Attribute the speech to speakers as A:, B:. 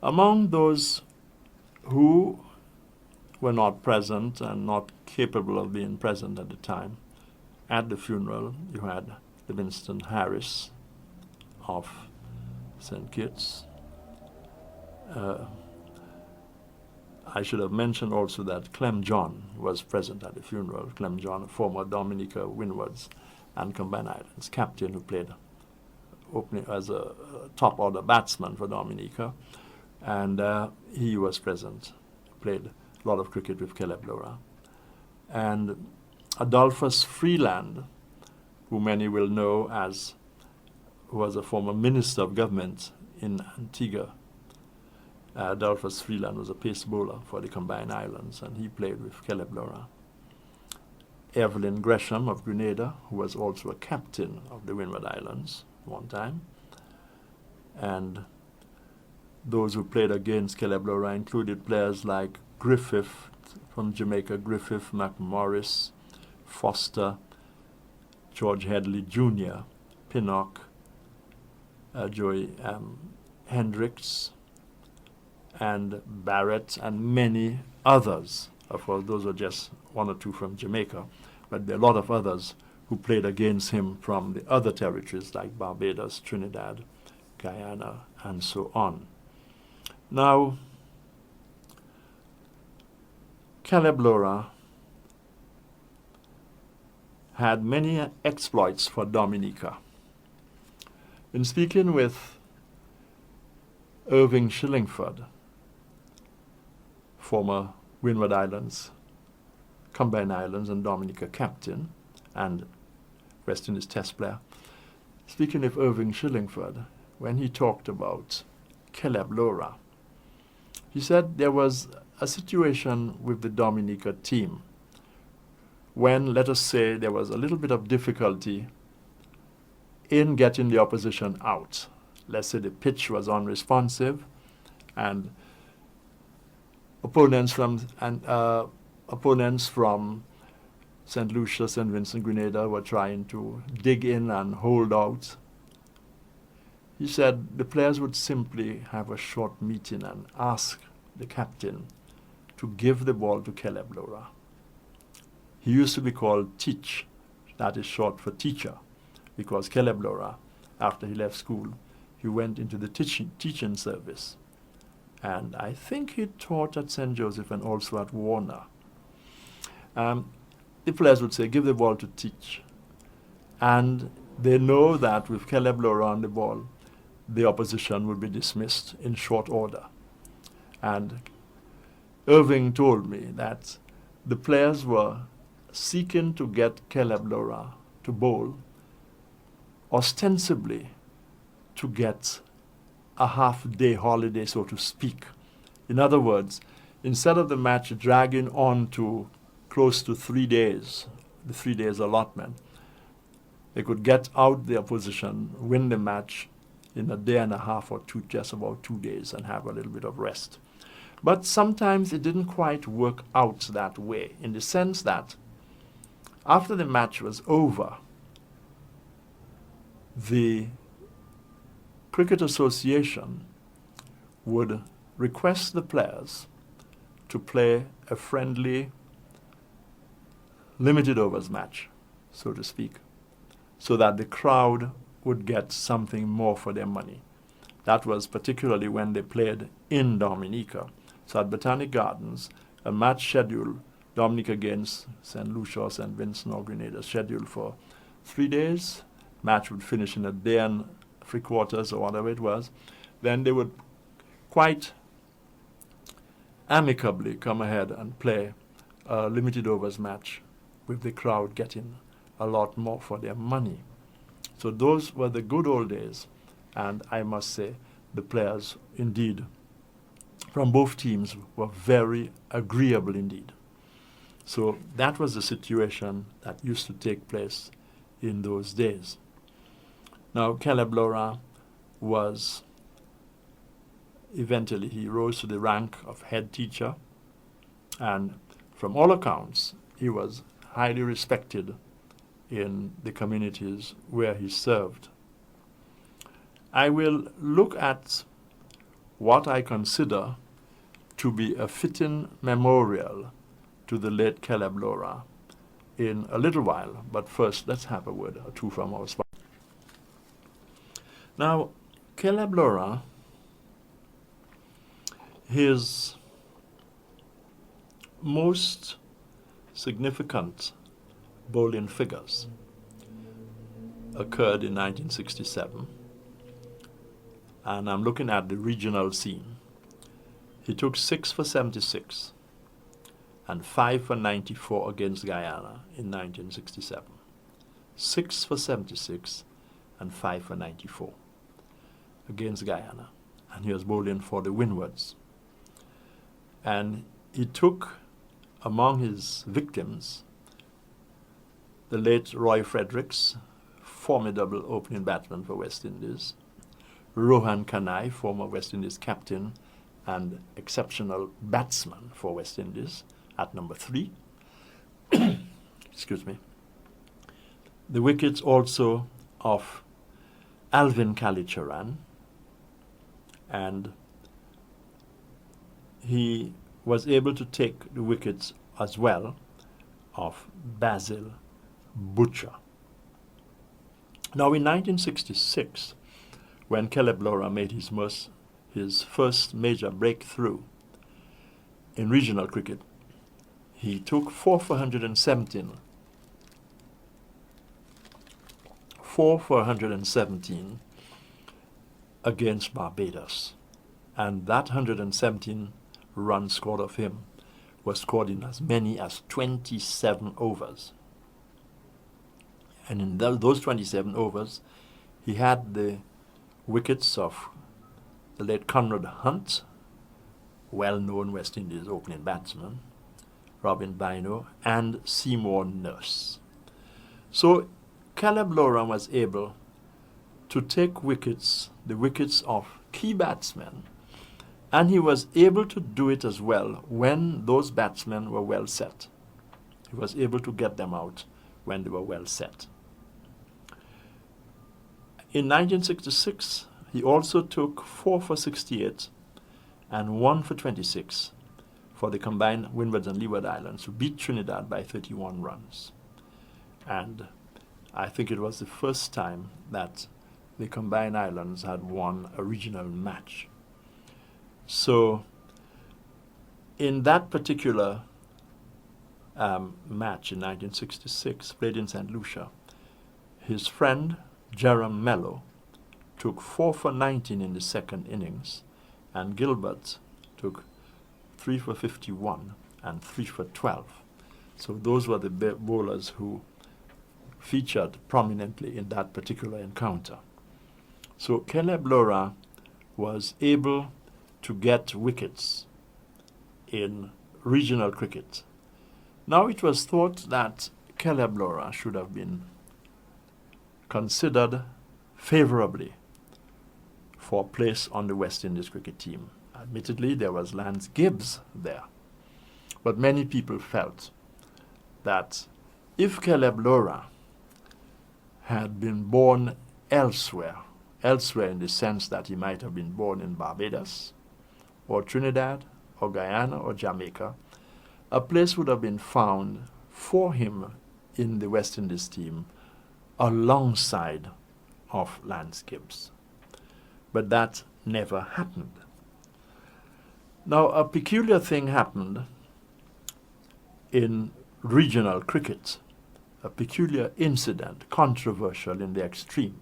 A: Among those who were not present and not capable of being present at the time, at the funeral, you had Livingston Harris of St. Kitts. I should have mentioned also that Clem John was present at the funeral. Clem John, a former Dominica Windwards and Combined Islands captain who played opening as a top order batsman for Dominica, and he was present, played a lot of cricket with Caleb Lora. And Adolphus Freeland, who many will know as, who was a former minister of government in Antigua. Adolphus Freeland was a pace bowler for the Combined Islands, and he played with Caleb Lora. Evelyn Gresham of Grenada, who was also a captain of the Windward Islands one time. And those who played against Caleb Lora included players like Griffith from Jamaica, Griffith, McMorris, Foster, George Headley Jr., Pinnock, Joey Hendricks, and Barrett, and many others. Of course, those are just one or two from Jamaica, but there are a lot of others who played against him from the other territories like Barbados, Trinidad, Guyana, and so on. Now, Caleb Lora had many exploits for Dominica. In speaking with Irving Shillingford, former Windward Islands, Combined Islands and Dominica captain and West Indies Test player, speaking of Irving Shillingford, when he talked about Caleb Lora, he said there was a situation with the Dominica team when, let us say, there was a little bit of difficulty in getting the opposition out. Let's say the pitch was unresponsive, and opponents from St. Lucia, St. Vincent, Grenada were trying to dig in and hold out. He said the players would simply have a short meeting and ask the captain to give the ball to Caleb Lora. He used to be called Teach, that is short for teacher, because Caleb Lora, after he left school, he went into the teaching service. And I think he taught at St. Joseph and also at Warner. The players would say, give the ball to Teach. And they know that with Caleb Lora on the ball, the opposition will be dismissed in short order. And Irving told me that the players were seeking to get Caleb Lora to bowl, ostensibly to get a half-day holiday, so to speak. In other words, instead of the match dragging on to close to 3 days, the 3 days allotment, they could get out the opposition, win the match in a day and a half or two, just about 2 days, and have a little bit of rest. But sometimes it didn't quite work out that way, in the sense that after the match was over, the Cricket Association would request the players to play a friendly limited overs match, so to speak, so that the crowd would get something more for their money. That was particularly when they played in Dominica. So at Botanic Gardens, a match schedule, Dominica against St. Lucia or St. Vincent or Grenada, scheduled for 3 days. Match would finish in a day and 3/4 or whatever it was. Then they would quite amicably come ahead and play a limited overs match with the crowd getting a lot more for their money. So those were the good old days, and I must say the players indeed from both teams were very agreeable indeed. So that was the situation that used to take place in those days. Now Caleb Lora was, eventually he rose to the rank of head teacher, and from all accounts he was highly respected in the communities where he served. I will look at what I consider to be a fitting memorial to the late Caleb Laura in a little while. But first, let's have a word or two from our sponsor. Now, Caleb Laura, his most significant bowling figures occurred in 1967, and I'm looking at the regional scene. He took 6 for 76 and 5 for 94 against Guyana in 1967. 6 for 76 and 5 for 94 against Guyana, and he was bowling for the Windwards. And he took among his victims the late Roy Fredericks, formidable opening batsman for West Indies, Rohan Kanai, former West Indies captain and exceptional batsman for West Indies, at number 3. Excuse me. The wickets also of Alvin Kalicharan, and he was able to take the wickets as well of Basil Butcher. Now in 1966, when Caleb Laura made his first major breakthrough in regional cricket, he took 4 for 117. 4 for 117 against Barbados. And that 117 runs scored of him was scored in as many as 27 overs. And in those 27 overs, he had the wickets of the late Conrad Hunt, well-known West Indies opening batsman, Robin Bino, and Seymour Nurse. So Caleb Laura was able to take wickets, the wickets of key batsmen, and he was able to do it as well when those batsmen were well set. He was able to get them out when they were well set. In 1966, he also took 4 for 68 and 1 for 26 for the combined Windward and Leeward Islands, who beat Trinidad by 31 runs. And I think it was the first time that the combined islands had won a regional match. So in that particular match in 1966, played in St. Lucia, his friend Jerome Mello took 4 for 19 in the second innings, and Gilbert took 3 for 51 and 3 for 12. So those were the bowlers who featured prominently in that particular encounter. So Caleb Laura was able to get wickets in regional cricket. Now it was thought that Caleb Laura should have been considered favorably for a place on the West Indies cricket team. Admittedly, there was Lance Gibbs there, but many people felt that if Caleb Laura had been born elsewhere in the sense that he might have been born in Barbados or Trinidad or Guyana or Jamaica, a place would have been found for him in the West Indies team alongside of Lance Gibbs. But that never happened. Now, a peculiar thing happened in regional cricket, a peculiar incident, controversial in the extreme.